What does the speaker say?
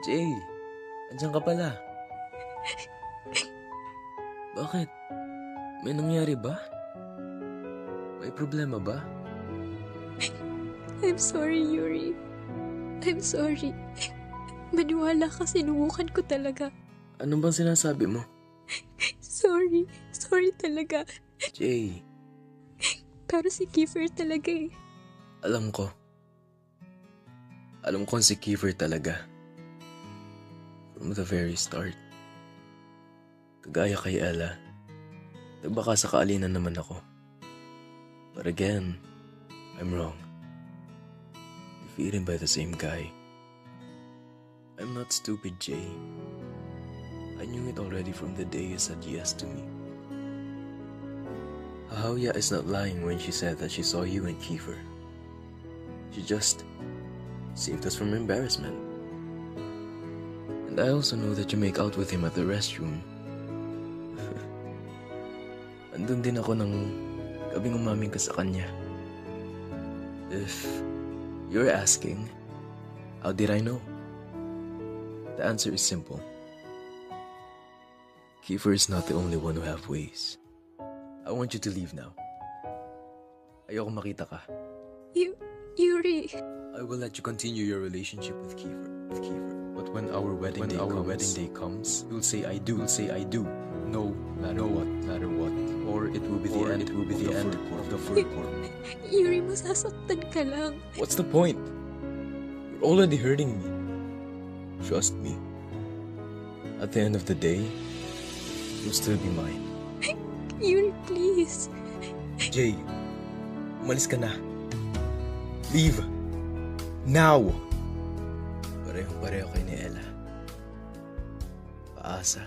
Jay, andyan ka pala. Bakit? May nangyari ba? May problema ba? I'm sorry, Yuri. I'm sorry. Maniwala ka, sinubukan ko talaga. Ano bang sinasabi mo? Sorry. Sorry talaga. Jay, Pero si Kiefer talaga eh. alam ko. Alam ko si Kiefer talaga. From the very start. Kagaya kay Ella, nagbaka sakali na naman ako. But again, I'm wrong. Defeated by the same guy. I'm not stupid, Jay. I knew it already from the day you said yes to me. Hahawya is not lying when she said that she saw you and Kiefer. She just saved us from embarrassment. And I also know that you make out with him at the restroom. Andun din ako nang gabing umaming ka sa kanya. If you're asking, how did I know? The answer is simple. Kiefer is not the only one who have ways. I want you to leave now. Ayoko makita ka. Yuri. I will let you continue your relationship with Kiefer. But when our wedding day comes, you'll say I do. No matter what. Or it will be the end of the full court. Yuri, masasaktan ka lang. What's the point? You're already hurting me. Trust me. At the end of the day, you'll still be mine. Yuri, please. Jay, umalis ka na. Leave. Now! Pareho-pareho kay ni Ella. Paasa.